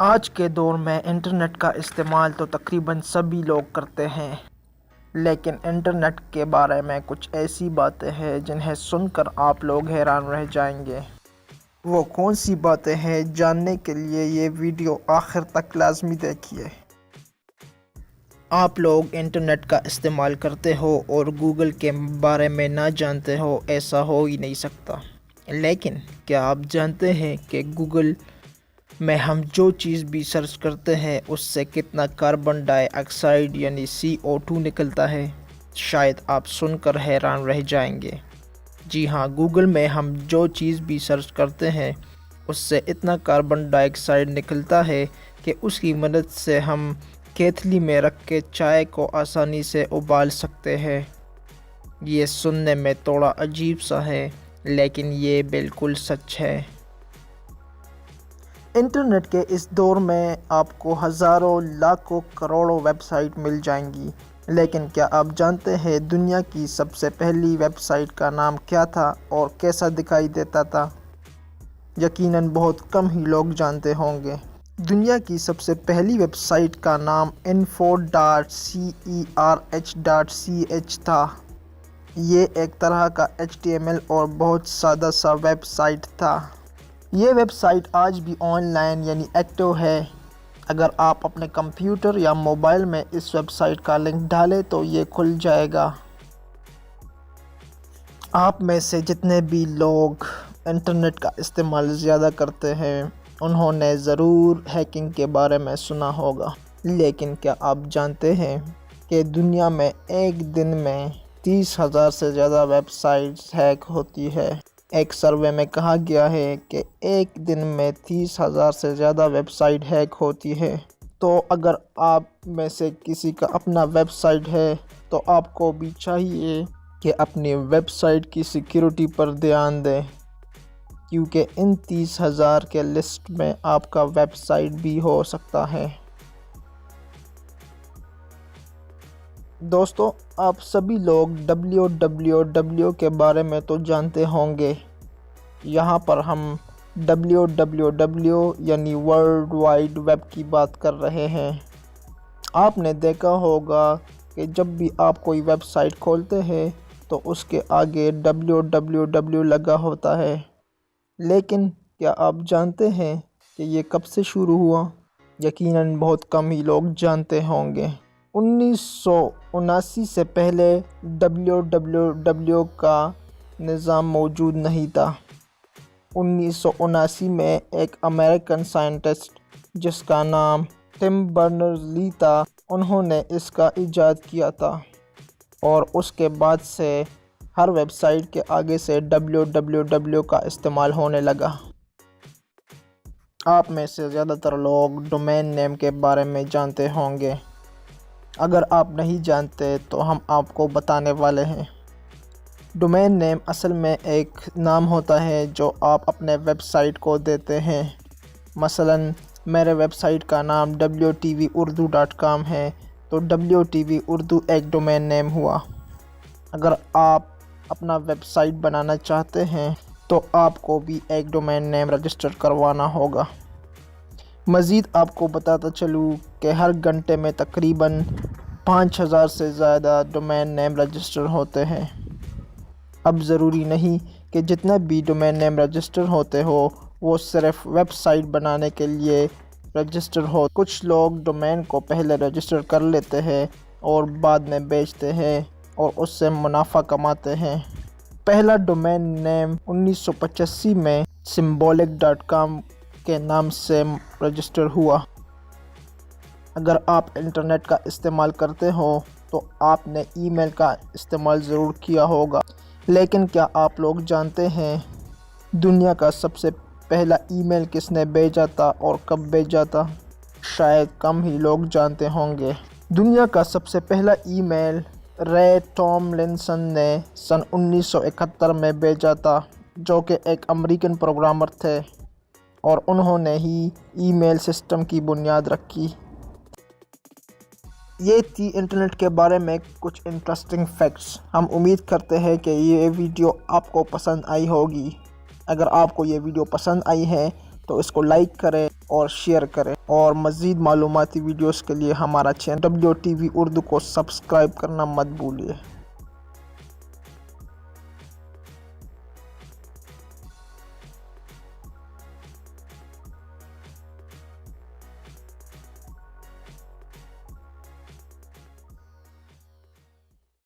آج کے دور میں انٹرنیٹ کا استعمال تو تقریباً سبھی لوگ کرتے ہیں، لیکن انٹرنیٹ کے بارے میں کچھ ایسی باتیں ہیں جنہیں سن کر آپ لوگ حیران رہ جائیں گے۔ وہ کون سی باتیں ہیں، جاننے کے لیے یہ ویڈیو آخر تک لازمی دیکھیے۔ آپ لوگ انٹرنیٹ کا استعمال کرتے ہو اور گوگل کے بارے میں نہ جانتے ہو، ایسا ہو ہی نہیں سکتا۔ لیکن کیا آپ جانتے ہیں کہ گوگل میں ہم جو چیز بھی سرچ کرتے ہیں اس سے کتنا کاربن ڈائی آکسائیڈ یعنی CO2 نکلتا ہے؟ شاید آپ سن کر حیران رہ جائیں گے۔ جی ہاں، گوگل میں ہم جو چیز بھی سرچ کرتے ہیں اس سے اتنا کاربن ڈائی آکسائیڈ نکلتا ہے کہ اس کی مدد سے ہم کیتلی میں رکھ کے چائے کو آسانی سے ابال سکتے ہیں۔ یہ سننے میں تھوڑا عجیب سا ہے، لیکن یہ بالکل سچ ہے۔ انٹرنیٹ کے اس دور میں آپ کو ہزاروں، لاکھوں، کروڑوں ویب سائٹ مل جائیں گی، لیکن کیا آپ جانتے ہیں دنیا کی سب سے پہلی ویب سائٹ کا نام کیا تھا اور کیسا دکھائی دیتا تھا؟ یقیناً بہت کم ہی لوگ جانتے ہوں گے۔ دنیا کی سب سے پہلی ویب سائٹ کا نام info.cherch.ch تھا۔ یہ ایک طرح کا HTML اور بہت سادہ سا ویب سائٹ تھا۔ یہ ویب سائٹ آج بھی آن لائن یعنی ایکٹیو ہے۔ اگر آپ اپنے کمپیوٹر یا موبائل میں اس ویب سائٹ کا لنک ڈالیں تو یہ کھل جائے گا۔ آپ میں سے جتنے بھی لوگ انٹرنیٹ کا استعمال زیادہ کرتے ہیں انہوں نے ضرور ہیکنگ کے بارے میں سنا ہوگا، لیکن کیا آپ جانتے ہیں کہ دنیا میں ایک دن میں 30,000 سے زیادہ ویب سائٹس ہیک ہوتی ہے؟ ایک سروے میں کہا گیا ہے کہ ایک دن میں 30,000 سے زیادہ ویب سائٹ ہیک ہوتی ہے۔ تو اگر آپ میں سے کسی کا اپنا ویب سائٹ ہے تو آپ کو بھی چاہیے کہ اپنی ویب سائٹ کی سیکیورٹی پر دھیان دیں، کیونکہ ان 30,000 کے لسٹ میں آپ کا ویب سائٹ بھی ہو سکتا ہے۔ دوستو، آپ سبھی لوگ www کے بارے میں تو جانتے ہوں گے۔ یہاں پر ہم www یعنی ورلڈ وائڈ ویب کی بات کر رہے ہیں۔ آپ نے دیکھا ہوگا کہ جب بھی آپ کوئی ویب سائٹ کھولتے ہیں تو اس کے آگے www لگا ہوتا ہے، لیکن کیا آپ جانتے ہیں کہ یہ کب سے شروع ہوا؟ یقیناً بہت کم ہی لوگ جانتے ہوں گے۔ 1979 سے پہلے www کا نظام موجود نہیں تھا۔ 1979 میں ایک امریکن سائنٹسٹ جس کا نام ٹم برنرز-لی تھا، انہوں نے اس کا ایجاد کیا تھا، اور اس کے بعد سے ہر ویب سائٹ کے آگے سے www کا استعمال ہونے لگا۔ آپ میں سے زیادہ تر لوگ ڈومین نیم کے بارے میں جانتے ہوں گے۔ اگر آپ نہیں جانتے تو ہم آپ کو بتانے والے ہیں۔ ڈومین نیم اصل میں ایک نام ہوتا ہے جو آپ اپنے ویب سائٹ کو دیتے ہیں۔ مثلاً میرے ویب سائٹ کا نام wtvurdu.com ہے، تو WTV اردو ایک ڈومین نیم ہوا۔ اگر آپ اپنا ویب سائٹ بنانا چاہتے ہیں تو آپ کو بھی ایک ڈومین نیم رجسٹر کروانا ہوگا۔ مزید آپ کو بتاتا چلوں کہ ہر گھنٹے میں تقریباً 5,000 سے زیادہ ڈومین نیم رجسٹر ہوتے ہیں۔ اب ضروری نہیں کہ جتنے بھی ڈومین نیم رجسٹر ہوتے ہو وہ صرف ویب سائٹ بنانے کے لیے رجسٹر ہو۔ کچھ لوگ ڈومین کو پہلے رجسٹر کر لیتے ہیں اور بعد میں بیچتے ہیں اور اس سے منافع کماتے ہیں۔ پہلا ڈومین نیم 1985 میں symbolic.com کے نام سے رجسٹر ہوا۔ اگر آپ انٹرنیٹ کا استعمال کرتے ہو تو آپ نے ای میل کا استعمال ضرور کیا ہوگا، لیکن کیا آپ لوگ جانتے ہیں دنیا کا سب سے پہلا ای میل کس نے بھیجا تھا اور کب بھیجا تھا؟ شاید کم ہی لوگ جانتے ہوں گے۔ دنیا کا سب سے پہلا ای میل رے ٹاملنسن نے سن 1971 میں بھیجا تھا، جو کہ ایک امریکن پروگرامر تھے، اور انہوں نے ہی ای میل سسٹم کی بنیاد رکھی۔ یہ تھی انٹرنیٹ کے بارے میں کچھ انٹرسٹنگ فیکٹس۔ ہم امید کرتے ہیں کہ یہ ویڈیو آپ کو پسند آئی ہوگی۔ اگر آپ کو یہ ویڈیو پسند آئی ہے تو اس کو لائک کریں اور شیئر کریں، اور مزید معلوماتی ویڈیوز کے لیے ہمارا چینل WTV اردو کو سبسکرائب کرنا مت بھولیے۔